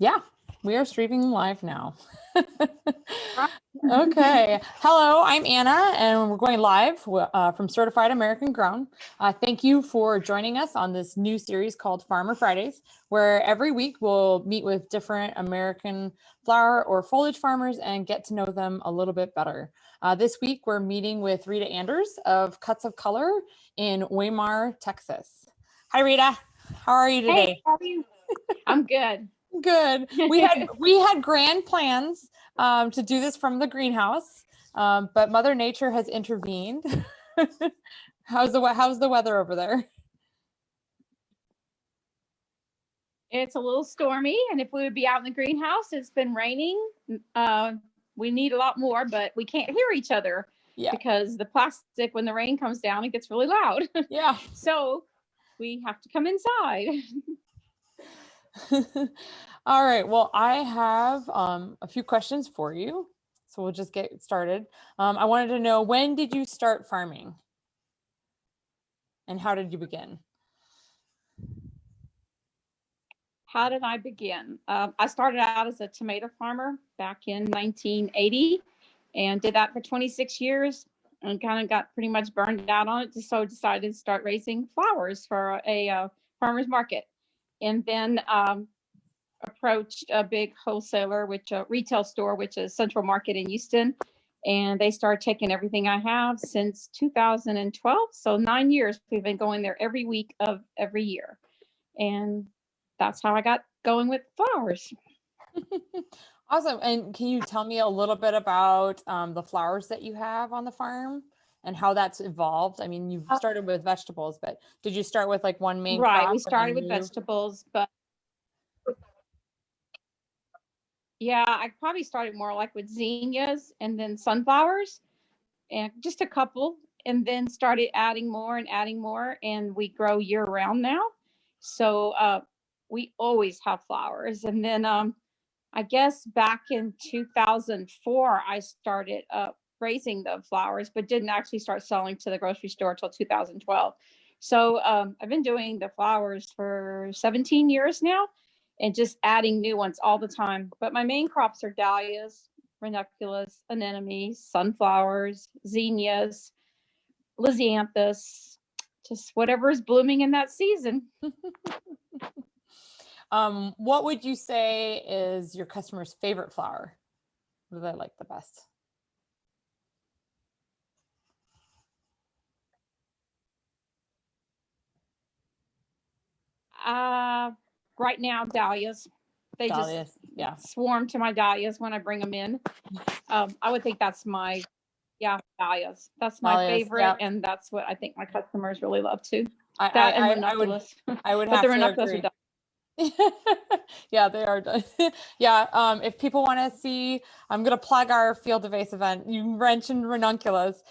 Yeah, we are streaming live now. Okay. Hello, I'm Anna, and we're going live from Certified American Grown. Thank you for joining us on this new series called Farmer Fridays, where every week we'll meet with different American flower or foliage farmers and get to know them a little bit better. This week we're meeting with Rita Anders of Cuts of Color in Weimar, Texas. Hi, Rita. How are you today? Hey, how are you? I'm good. Good. We had grand plans to do this from the greenhouse, but Mother Nature has intervened. How's the weather over there? It's a little stormy, and if we would be out in the greenhouse, it's been raining. We need a lot more, but we can't hear each other because the plastic, when the rain comes down, it gets really loud. Yeah. So we have to come inside. All right. Well, I have a few questions for you, so we'll just get started. I wanted to know, when did you start farming, and how did you begin? How did I begin? I started out as a tomato farmer back in 1980 and did that for 26 years and kind of got pretty much burned out on it. So decided to start raising flowers for a farmer's market. And then approached a big wholesaler, which a retail store, which is Central Market in Houston. And they started taking everything I have since 2012. So 9 years we've been going there every week of every year. And that's how I got going with flowers. Awesome. And can you tell me a little bit about the flowers that you have on the farm and how that's evolved? I mean, you've started with vegetables, but did you start with like one main crop? Right. We started with vegetables, but yeah, I probably started more like with zinnias and then sunflowers and just a couple, and then started adding more and adding more. And we grow year round now. So we always have flowers. And then I guess back in 2004, I started raising the flowers, but didn't actually start selling to the grocery store until 2012. So I've been doing the flowers for 17 years now and just adding new ones all the time. But my main crops are dahlias, ranunculus, anemones, sunflowers, zinnias, lisianthus, just whatever is blooming in that season. What would you say is your customer's favorite flower? What do they like the best? Right now, dahlias. They Dahlias, just swarm to my dahlias when I bring them in. I would think that's my, dahlias. That's my favorite, and that's what I think my customers really love too. That and ranunculus. I would but have the to ranunculus agree. Are Yeah, they are done. Yeah. If people want to see, I'm going to plug our Field of Vase event. You mentioned ranunculus.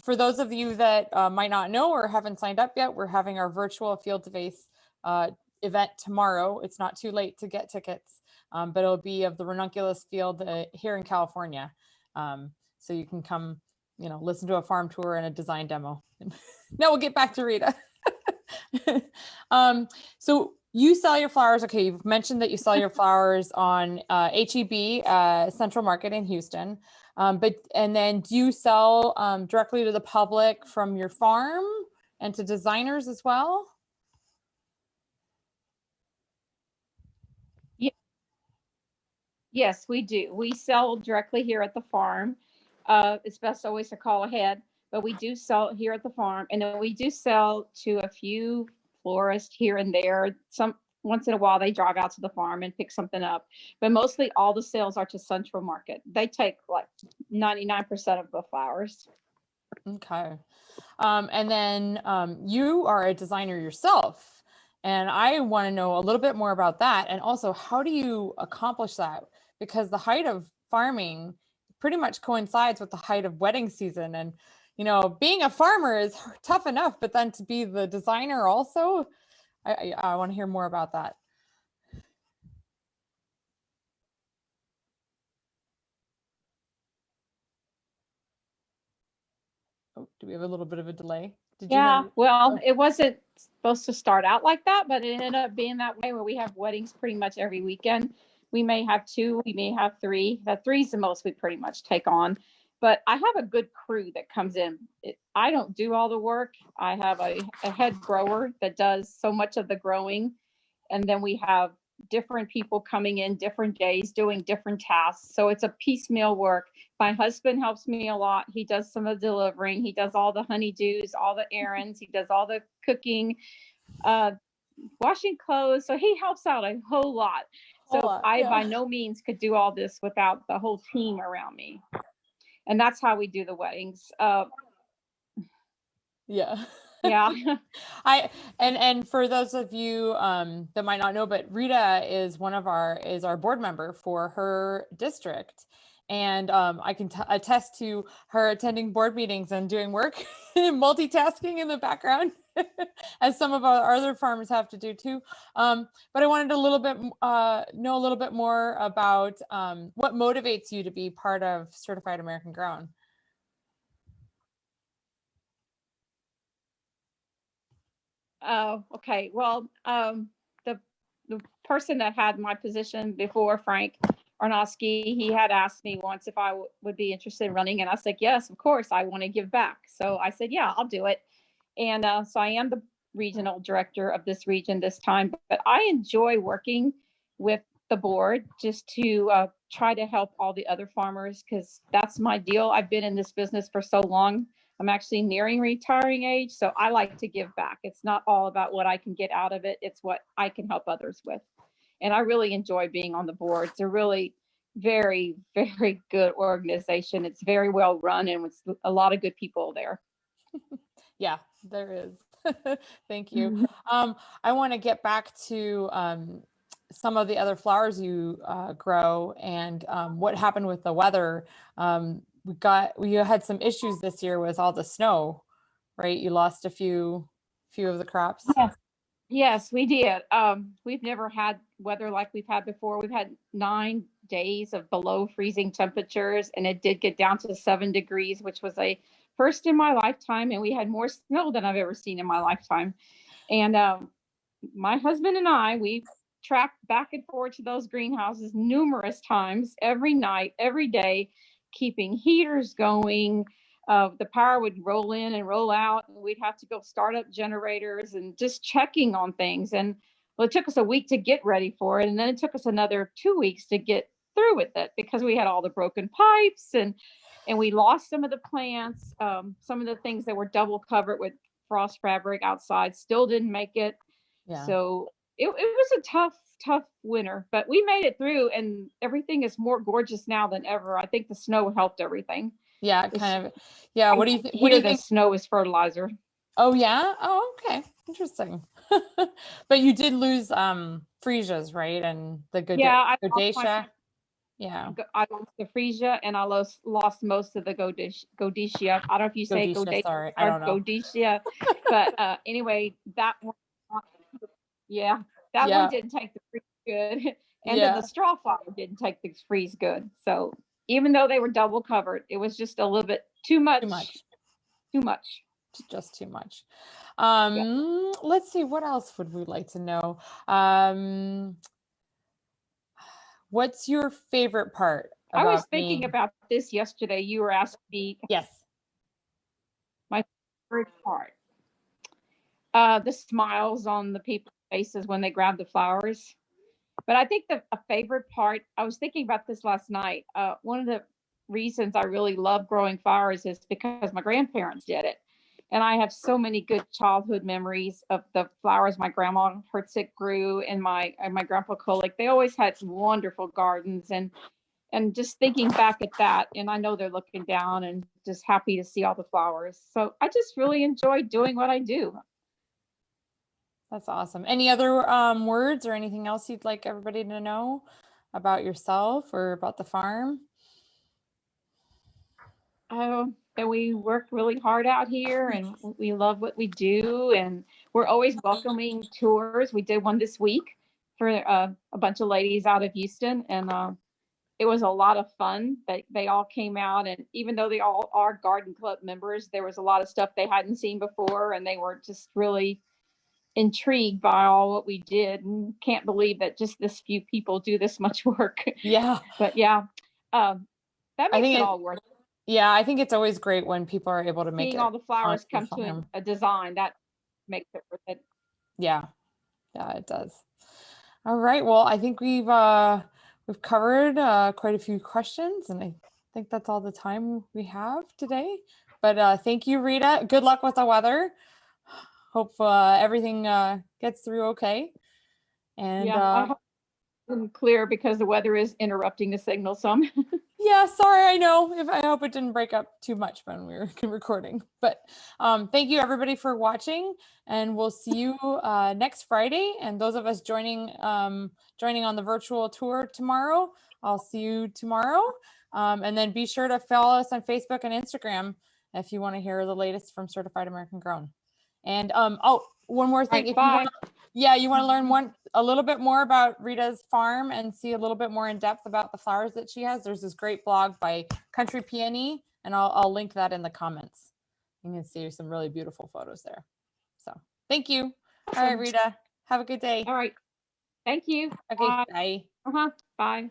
For those of you that might not know or haven't signed up yet, we're having our virtual Field of Vase event tomorrow. It's not too late to get tickets, but it'll be of the ranunculus field here in California. So you can come, listen to a farm tour and a design demo. Now we'll get back to Rita. So you sell your flowers. Okay, you've mentioned that you sell your flowers on HEB, Central Market in Houston. And then do you sell directly to the public from your farm and to designers as well? Yes, we do. We sell directly here at the farm. It's best always to call ahead, but we do sell here at the farm, and then we do sell to a few florists here and there. Some once in a while they drive out to the farm and pick something up, but mostly all the sales are to Central Market. They take like 99% of the flowers. Okay. And then you are a designer yourself, and I want to know a little bit more about that. And also, how do you accomplish that? Because the height of farming pretty much coincides with the height of wedding season. And, being a farmer is tough enough, but then to be the designer also, I want to hear more about that. Oh, do we have a little bit of a delay? Well, it wasn't supposed to start out like that, but it ended up being that way where we have weddings pretty much every weekend. We may have 2, we may have 3. The 3 is the most we pretty much take on. But I have a good crew that comes in. I don't do all the work. I have a head grower that does so much of the growing. And then we have different people coming in different days doing different tasks. So it's a piecemeal work. My husband helps me a lot. He does some of the delivering. He does all the honeydews, all the errands. He does all the cooking, washing clothes. So he helps out a whole lot. So I by no means could do all this without the whole team around me. And that's how we do the weddings. Yeah. Yeah. And for those of you that might not know, but Rita is our board member for her district. And I can attest to her attending board meetings and doing work, multitasking in the background, as some of our other farmers have to do too. But I wanted know a little bit more about what motivates you to be part of Certified American Grown. Oh, okay. Well, the person that had my position before, Frank Arnowski, he had asked me once if I would be interested in running, and I said yes, of course. I want to give back, so I said yeah, I'll do it. And so I am the regional director of this region this time. But I enjoy working with the board just to try to help all the other farmers, because that's my deal. I've been in this business for so long. I'm actually nearing retiring age, so I like to give back. It's not all about what I can get out of it. It's what I can help others with. And I really enjoy being on the board. It's a really very, very good organization. It's very well run, and with a lot of good people there. Yeah, there is. Thank you. I want to get back to some of the other flowers you grow and what happened with the weather. We had some issues this year with all the snow, right? You lost a few of the crops. Yes, we did. We've never had weather like we've had before. We've had 9 days of below freezing temperatures, and it did get down to 7 degrees, which was a first in my lifetime. And we had more snow than I've ever seen in my lifetime. And my husband and I, we tracked back and forth to those greenhouses numerous times, every night, every day, keeping heaters going. The power would roll in and roll out, and we'd have to go start up generators and just checking on things. And well, it took us a week to get ready for it, and then it took us another 2 weeks to get through with it because we had all the broken pipes and we lost some of the plants. Some of the things that were double covered with frost fabric outside still didn't make it. Yeah. So it was a tough winter, but we made it through, and everything is more gorgeous now than ever. I think the snow helped everything. Yeah, kind of. Yeah. What do you think? The snow is fertilizer. Oh yeah. Oh, okay. Interesting. But you did lose freesias, right? And the Godacia. Yeah. I lost the freesia, and I lost most of the Godacia. I don't know if you say Godacia. Sorry, I don't know. Godacia. But anyway, that one, yeah, that one didn't take the freeze good. And then the straw flower didn't take the freeze good. So even though they were double covered, it was just a little bit too much. Just too much. Let's see, what else would we like to know? What's your favorite part? I was thinking about this yesterday. You were asking me. Yes. My favorite part. The smiles on the people's faces when they grab the flowers. But I think a favorite part, I was thinking about this last night. One of the reasons I really love growing flowers is because my grandparents did it. And I have so many good childhood memories of the flowers my grandma Hertzik grew and my grandpa Kolick. They always had wonderful gardens, and just thinking back at that, and I know they're looking down and just happy to see all the flowers. So I just really enjoy doing what I do. That's awesome. Any other words or anything else you'd like everybody to know about yourself or about the farm? That we work really hard out here, and we love what we do, and we're always welcoming tours. We did one this week for a bunch of ladies out of Houston, and it was a lot of fun. They all came out, and even though they all are garden club members, there was a lot of stuff they hadn't seen before, and they were just really intrigued by all what we did and can't believe that just this few people do this much work. Yeah. But yeah, that I makes think it all worth it. yeah, I think it's always great when people are able to make Seeing it all the flowers on your come to farm. a design, that makes it worth it. Yeah. Yeah, it does. All right. Well, I think we've covered quite a few questions, and I think that's all the time we have today. But thank you, Rita. Good luck with the weather. Hope everything gets through okay. And Yeah, I hope it's clear because the weather is interrupting the signal some. yeah, sorry, I know. I hope it didn't break up too much when we were recording. But thank you everybody for watching, and we'll see you next Friday. And those of us joining on the virtual tour tomorrow, I'll see you tomorrow. And then be sure to follow us on Facebook and Instagram if you want to hear the latest from Certified American Grown. And oh, one more thing, if you want, you want to learn a little bit more about Rita's farm and see a little bit more in depth about the flowers that she has, there's this great blog by Country Peony, and I'll link that in the comments. You can see some really beautiful photos there. So thank you. All right, Rita, have a good day. All right. Thank you. Okay, bye. Bye.